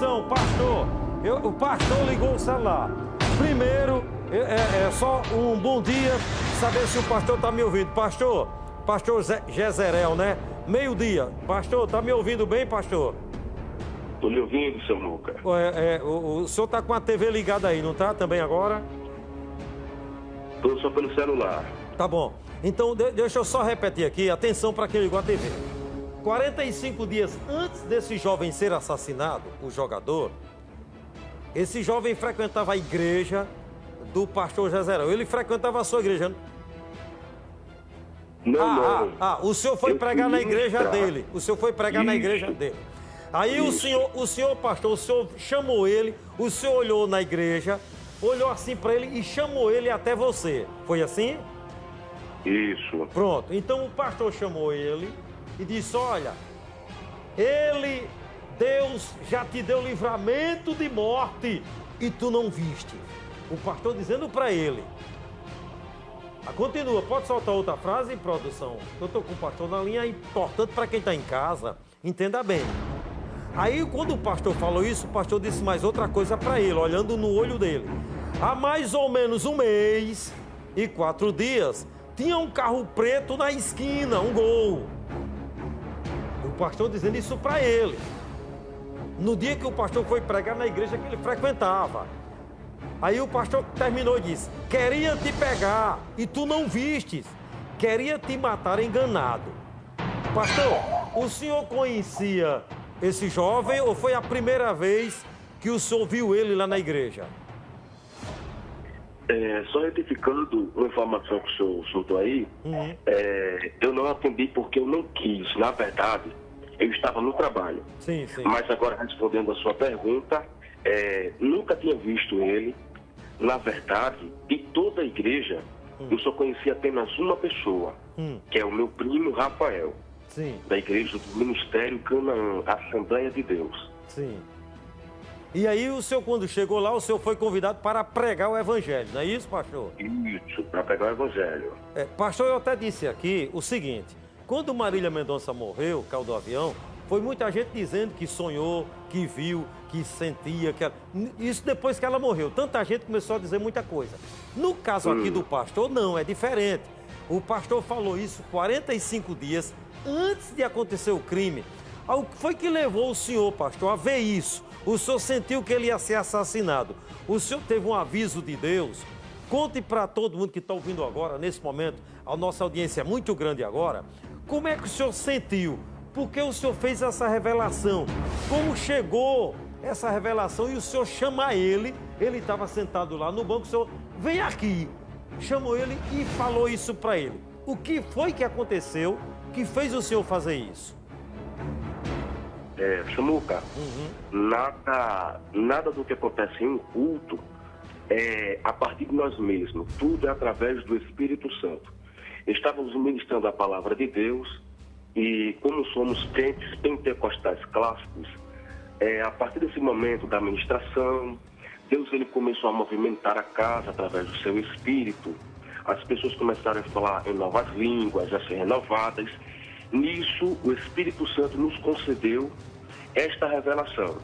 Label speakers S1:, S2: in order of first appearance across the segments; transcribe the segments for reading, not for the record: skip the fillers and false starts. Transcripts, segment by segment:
S1: atenção, pastor. O pastor ligou o celular. Primeiro, é só um bom dia, saber se o pastor está me ouvindo. Pastor Jezerel, né? Meio-dia. Pastor, está me ouvindo bem, pastor?
S2: Estou lhe ouvindo, seu Lucas.
S1: O senhor está com a TV ligada aí, não está também agora?
S2: Estou só pelo celular.
S1: Tá bom. Então, deixa eu só repetir aqui. Atenção para quem ligou a TV. 45 dias antes desse jovem ser assassinado, o jogador, esse jovem frequentava a igreja do pastor Jezerel. Ele frequentava a sua igreja, não?
S2: Não.
S1: O senhor foi pregar na igreja dele. O senhor foi pregar na igreja dele. Aí o senhor, pastor, o senhor chamou ele, o senhor olhou na igreja, olhou assim para ele e chamou ele até você. Foi assim?
S2: Isso.
S1: Pronto. Então o pastor chamou ele e disse, olha, Deus já te deu livramento de morte e tu não viste. O pastor dizendo para ele. Continua, pode soltar outra frase, produção? Eu estou com o pastor na linha, é importante para quem está em casa, entenda bem. Aí, quando o pastor falou isso, o pastor disse mais outra coisa para ele, olhando no olho dele. Há mais ou menos 1 mês e 4 dias, tinha um carro preto na esquina, um Gol. O pastor dizendo isso para ele. No dia que o pastor foi pregar na igreja que ele frequentava. Aí o pastor terminou e disse, queria te pegar e tu não vistes. Queria te matar enganado. Pastor, o senhor conhecia esse jovem ou foi a primeira vez que o senhor viu ele lá na igreja?
S2: Só retificando uma informação que o senhor soltou aí, eu não atendi porque eu não quis. Na verdade, eu estava no trabalho.
S1: Sim.
S2: Mas agora, respondendo a sua pergunta, nunca tinha visto ele. Na verdade, de toda a igreja, eu só conheci apenas uma pessoa, que é o meu primo Rafael, da igreja do Ministério Canaã, Assembleia de Deus.
S1: Sim. E aí o senhor, quando chegou lá, o senhor foi convidado para pregar o evangelho, não é isso, pastor?
S2: Isso, para pregar o evangelho.
S1: Pastor, eu até disse aqui o seguinte, quando Marília Mendonça morreu, caiu do avião, foi muita gente dizendo que sonhou, que viu, que sentia, que ela... Isso depois que ela morreu. Tanta gente começou a dizer muita coisa. No caso aqui do pastor, não, é diferente. O pastor falou isso 45 dias antes de acontecer o crime. O que foi que levou o senhor, pastor, a ver isso? O senhor sentiu que ele ia ser assassinado. O senhor teve um aviso de Deus? Conte para todo mundo que está ouvindo agora, nesse momento, a nossa audiência é muito grande agora. Como é que o senhor sentiu? Por que o senhor fez essa revelação? Como chegou essa revelação e o senhor chama ele estava sentado lá no banco, o senhor vem aqui, chamou ele e falou isso para ele. O que foi que aconteceu que fez o senhor fazer isso?
S2: Samuca, nada do que acontece em um culto é a partir de nós mesmos, tudo é através do Espírito Santo. Estávamos ministrando a palavra de Deus e como somos crentes pentecostais clássicos, a partir desse momento da ministração, Deus ele começou a movimentar a casa através do seu Espírito. As pessoas começaram a falar em novas línguas, a ser renovadas. Nisso, o Espírito Santo nos concedeu esta revelação.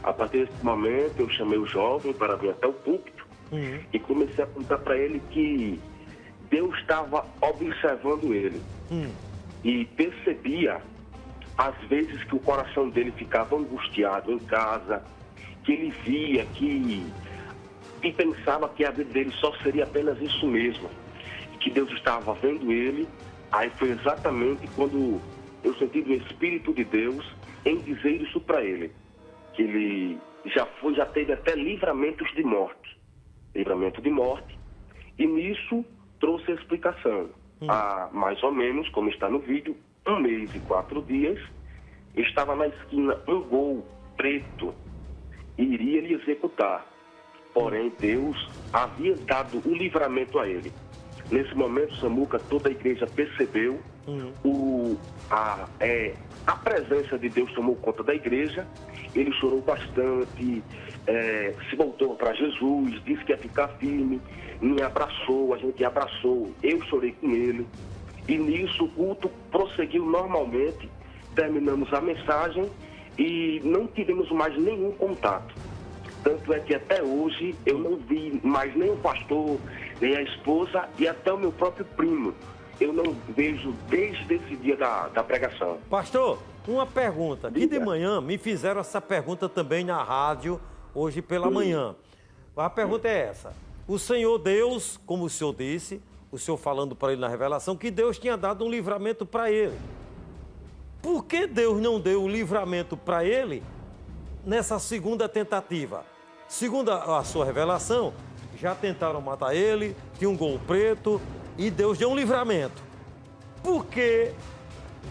S2: A partir desse momento, eu chamei o jovem para vir até o púlpito e comecei a contar para ele que Deus estava observando ele e percebia, às vezes, que o coração dele ficava angustiado em casa, que ele via e pensava que a vida dele só seria apenas isso mesmo, e que Deus estava vendo ele. Aí foi exatamente quando eu senti do Espírito de Deus em dizer isso para ele, que ele já teve até livramentos de morte, e nisso trouxe a explicação. Há mais ou menos, como está no vídeo, 1 mês e 4 dias, estava na esquina um Gol preto e iria lhe executar. Porém, Deus havia dado o livramento a ele. Nesse momento, Samuca, toda a igreja percebeu, a presença de Deus tomou conta da igreja, ele chorou bastante, se voltou para Jesus, disse que ia ficar firme, me abraçou, a gente abraçou, eu chorei com ele, e nisso o culto prosseguiu normalmente, terminamos a mensagem, e não tivemos mais nenhum contato. Tanto é que até hoje eu não vi mais nem o pastor, nem a esposa e até o meu próprio primo. Eu não vejo desde esse dia da pregação.
S1: Pastor, uma pergunta. Que de manhã me fizeram essa pergunta também na rádio, hoje pela manhã. A pergunta é essa. O Senhor Deus, como o Senhor disse, o Senhor falando para ele na revelação, que Deus tinha dado um livramento para ele. Por que Deus não deu o livramento para ele nessa segunda tentativa? Segundo a sua revelação, já tentaram matar ele, tinha um gol preto e Deus deu um livramento. Por que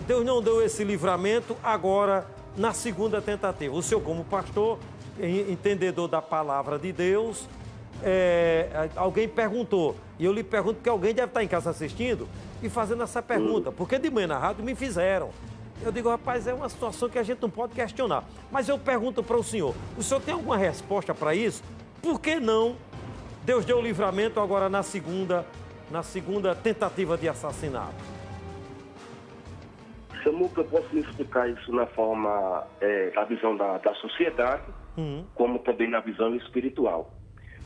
S1: Deus não deu esse livramento agora na segunda tentativa? O senhor, como pastor, entendedor da palavra de Deus, alguém perguntou, e eu lhe pergunto porque alguém deve estar em casa assistindo e fazendo essa pergunta, porque de manhã na rádio me fizeram. Eu digo, rapaz, é uma situação que a gente não pode questionar. Mas eu pergunto para o senhor tem alguma resposta para isso? Por que não Deus deu o livramento agora na segunda tentativa de assassinato?
S2: Samuca, eu posso lhe explicar isso na forma da visão da sociedade, como também na visão espiritual.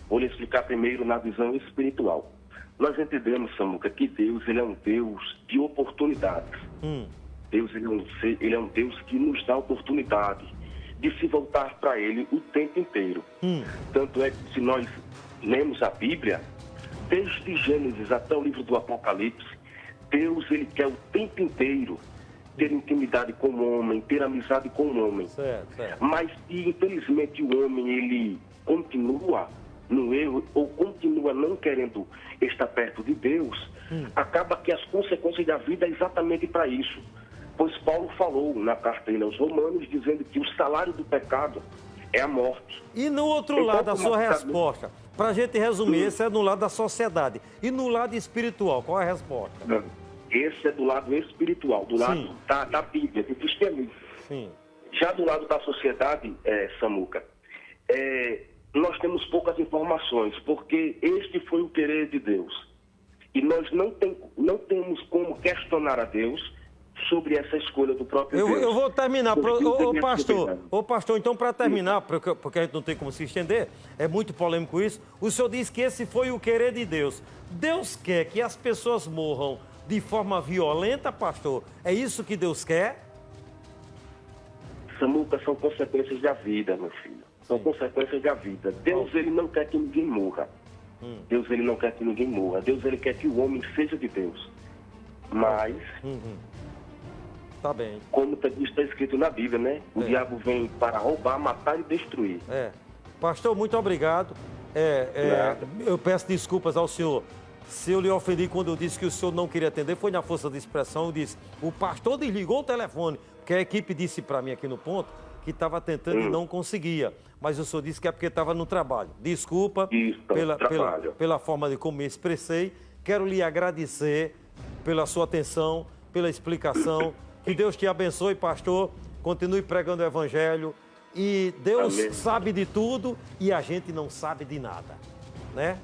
S2: Vou lhe explicar primeiro na visão espiritual. Nós entendemos, Samuca, que Deus ele é um Deus de oportunidades. Deus ele é um Deus que nos dá oportunidade de se voltar para Ele o tempo inteiro. Tanto é que se nós lemos a Bíblia, desde Gênesis até o livro do Apocalipse, Deus ele quer o tempo inteiro ter intimidade com o homem, ter amizade com o homem.
S1: Certo.
S2: Mas se infelizmente o homem ele continua no erro ou continua não querendo estar perto de Deus, acaba que as consequências da vida é exatamente para isso. Pois Paulo falou na carta aos Romanos, dizendo que o salário do pecado é a morte.
S1: E no outro lado, a sua resposta, para a gente resumir, esse é no lado da sociedade. E no lado espiritual, qual é a resposta?
S2: Esse é do lado espiritual, do lado da Bíblia, do cristianismo.
S1: Sim.
S2: Já do lado da sociedade, Samuca, nós temos poucas informações, porque este foi o querer de Deus. E nós não temos como questionar a Deus sobre essa escolha do próprio Deus.
S1: Eu vou terminar, pastor, então para terminar, porque a gente não tem como se estender, é muito polêmico isso, o senhor disse que esse foi o querer de Deus. Deus quer que as pessoas morram de forma violenta, pastor? É isso que Deus quer?
S2: Samuca, são consequências da vida, meu filho. São consequências da vida. Deus, ele não quer que ninguém morra. Deus, ele não quer que ninguém morra. Deus, ele quer que o homem seja de Deus. Mas...
S1: Tá bem.
S2: Como está escrito na Bíblia, né? O diabo vem para roubar, matar e destruir.
S1: Pastor, muito obrigado. Eu peço desculpas ao senhor. Se eu lhe ofendi quando eu disse que o senhor não queria atender, foi na força de expressão. Eu disse, o pastor desligou o telefone, porque a equipe disse para mim aqui no ponto que estava tentando e não conseguia. Mas o senhor disse que é porque estava no trabalho. Desculpa pela forma de como me expressei. Quero lhe agradecer pela sua atenção, pela explicação. Que Deus te abençoe, pastor. Continue pregando o evangelho. E Deus sabe de tudo e a gente não sabe de nada. Né?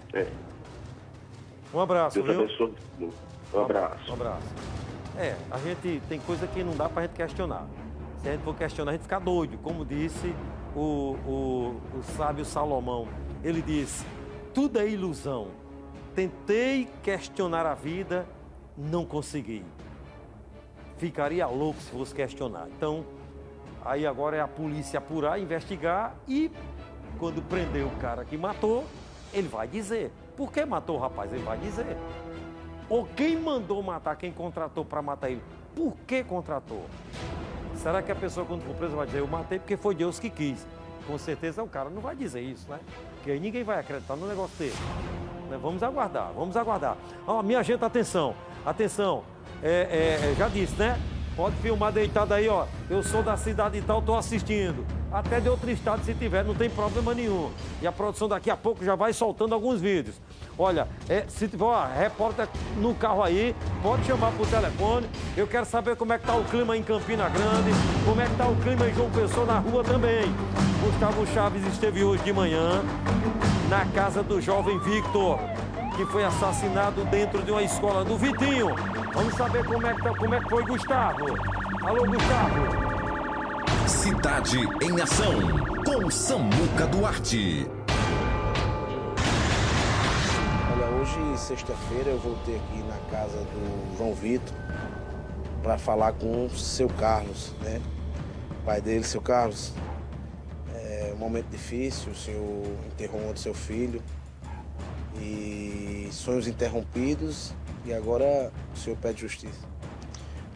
S1: Um abraço,
S2: Deus
S1: viu?
S2: abençoe. Um abraço.
S1: Um abraço. A gente tem coisa que não dá pra gente questionar. Se a gente for questionar, a gente fica doido. Como disse o sábio Salomão. Ele disse, tudo é ilusão. Tentei questionar a vida, não consegui. Ficaria louco se fosse questionar. Então, aí agora é a polícia apurar, investigar e quando prender o cara que matou, ele vai dizer. Por que matou o rapaz? Ele vai dizer. Ou quem mandou matar, quem contratou para matar ele? Por que contratou? Será que a pessoa quando for presa vai dizer, eu matei porque foi Deus que quis? Com certeza o cara não vai dizer isso, né? Porque aí ninguém vai acreditar no negócio dele. Vamos aguardar, vamos aguardar. Minha gente, atenção, atenção. Já disse, né? Pode filmar deitado aí, ó. Eu sou da cidade e tal, tô assistindo. Até de outro estado, se tiver, não tem problema nenhum. E a produção daqui a pouco já vai soltando alguns vídeos. Olha, se tiver uma repórter no carro aí, pode chamar por telefone. Eu quero saber como é que tá o clima em Campina Grande, como é que tá o clima em João Pessoa na rua também. Gustavo Chaves esteve hoje de manhã na casa do jovem Victor, que foi assassinado dentro de uma escola do Vitinho. Vamos saber como é que foi, Gustavo. Alô, Gustavo.
S3: Cidade em Ação, com Samuca Duarte.
S4: Olha, hoje, sexta-feira, eu voltei aqui na casa do João Vitor para falar com o seu Carlos, né? O pai dele, seu Carlos. É um momento difícil, o senhor enterrou ontem seu filho e sonhos interrompidos, e agora o senhor pede justiça.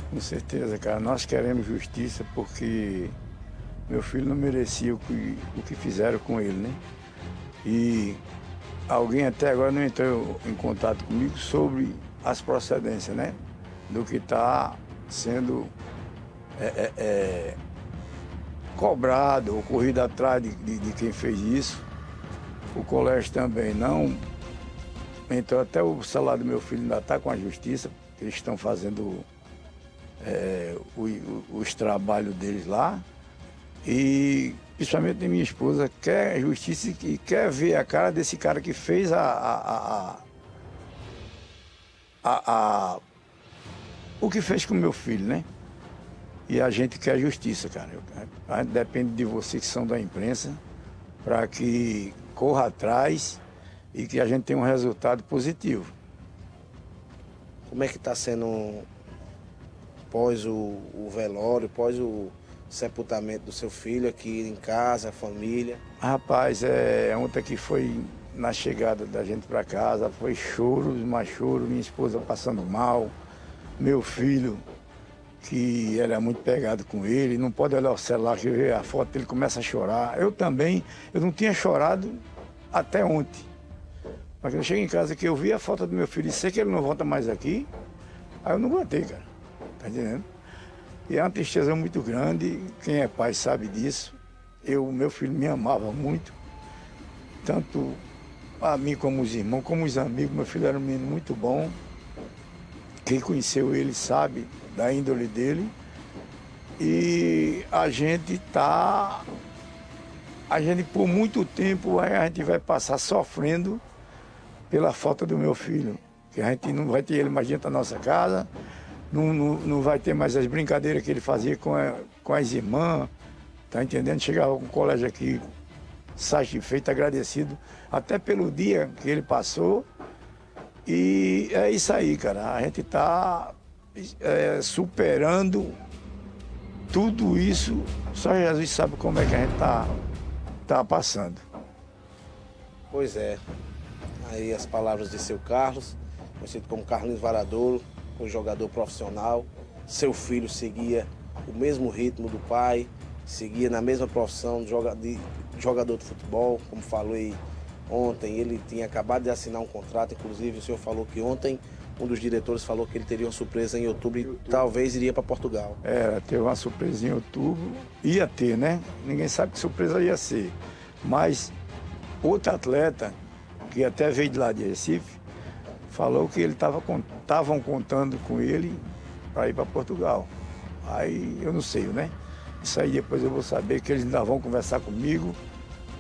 S5: Com certeza, cara. Nós queremos justiça porque meu filho não merecia o que fizeram com ele, né? E alguém até agora não entrou em contato comigo sobre as procedências, né? Do que está sendo cobrado ou corrido atrás de quem fez isso. O colégio também não. Então até o salário do meu filho ainda está com a justiça, porque eles estão fazendo os trabalhos deles lá. E principalmente minha esposa quer justiça e quer ver a cara desse cara que fez o que fez com o meu filho, né? E a gente quer justiça, cara. A gente depende de vocês que são da imprensa para que corra atrás e que a gente tenha um resultado positivo.
S4: Como é que está sendo pós o velório, pós o sepultamento do seu filho aqui em casa, a família?
S5: Rapaz, ontem que foi na chegada da gente para casa, foi choros, mais choro, minha esposa passando mal, meu filho, que era muito pegado com ele, não pode olhar o celular que vê a foto dele, começa a chorar. Eu também, eu não tinha chorado até ontem. Mas quando eu cheguei em casa que eu vi a foto do meu filho e sei que ele não volta mais aqui, aí eu não aguentei, cara. Tá entendendo? E é uma tristeza muito grande, quem é pai sabe disso. Meu filho me amava muito, tanto a mim como os irmãos, como os amigos. Meu filho era um menino muito bom. Quem conheceu ele sabe da índole dele. E a gente por muito tempo a gente vai passar sofrendo pela falta do meu filho. Que a gente não vai ter ele mais dentro da nossa casa. Não vai ter mais as brincadeiras que ele fazia com as irmãs, tá entendendo? Chegava com o colégio aqui satisfeito, agradecido, até pelo dia que ele passou. E é isso aí, cara. A gente está superando tudo isso. Só Jesus sabe como é que a gente tá passando.
S4: Pois é. Aí as palavras de seu Carlos, conhecido como Carlinhos Varadouro, um jogador profissional. Seu filho seguia o mesmo ritmo do pai, seguia na mesma profissão de jogador de futebol, como falei ontem. Ele tinha acabado de assinar um contrato, inclusive o senhor falou que ontem um dos diretores falou que ele teria uma surpresa em outubro e talvez iria para Portugal.
S5: Teve uma surpresa em outubro, ia ter, né? Ninguém sabe que surpresa ia ser. Mas outro atleta, que até veio de lá de Recife, falou que estavam contando com ele para ir para Portugal. Aí eu não sei, né? Isso aí depois eu vou saber que eles ainda vão conversar comigo,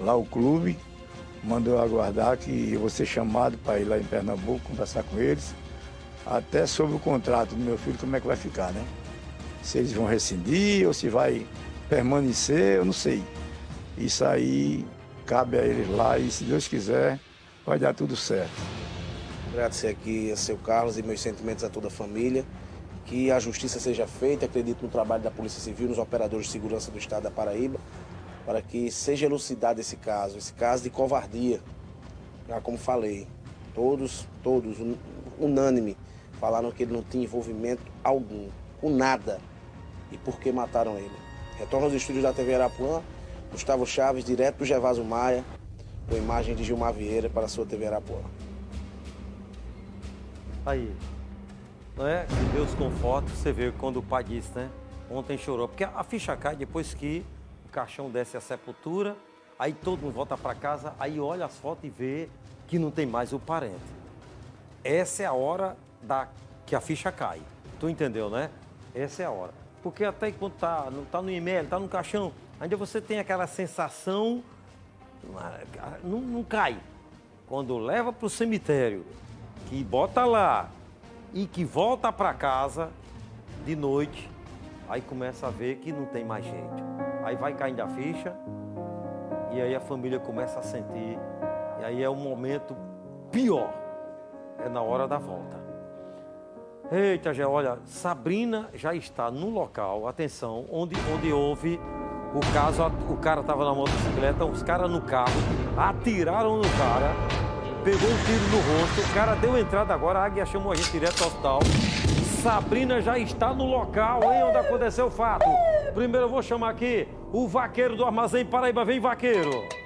S5: lá o clube, mandou eu aguardar que eu vou ser chamado para ir lá em Pernambuco, conversar com eles, até sobre o contrato do meu filho, como é que vai ficar, né? Se eles vão rescindir ou se vai permanecer, eu não sei. Isso aí cabe a eles lá e, se Deus quiser, vai dar tudo certo.
S4: Agradecer aqui a seu Carlos e meus sentimentos a toda a família. Que a justiça seja feita, acredito no trabalho da Polícia Civil, nos operadores de segurança do estado da Paraíba, para que seja elucidado esse caso de covardia. Já como falei, todos, unânime, falaram que ele não tinha envolvimento algum, com nada, e por que mataram ele. Retorno aos estúdios da TV Arapuã, Gustavo Chaves, direto do Gervaso Maia, com imagem de Gilmar Vieira para a sua TV Arapuã.
S1: Aí, não é? Que Deus conforte. Você vê quando o pai disse, né? Ontem chorou, porque a ficha cai depois que o caixão desce à sepultura, aí todo mundo volta para casa, aí olha as fotos e vê que não tem mais o parente. Essa é a hora que a ficha cai. Tu entendeu, né? Essa é a hora. Porque até quando tá no e-mail, tá no caixão, ainda você tem aquela sensação, não cai. Quando leva para o cemitério, que bota lá e que volta para casa de noite, aí começa a ver que não tem mais jeito. Aí vai caindo a ficha e aí a família começa a sentir. E aí é um momento pior. É na hora da volta. Eita, Gé, olha, Sabrina já está no local, atenção, onde houve o caso, o cara estava na motocicleta, os caras no carro, atiraram no cara, pegou um tiro no rosto, o cara deu entrada agora, a Águia chamou a gente direto ao hospital. Sabrina já está no local, hein, onde aconteceu o fato. Primeiro eu vou chamar aqui o vaqueiro do Armazém Paraíba. Vem, vaqueiro!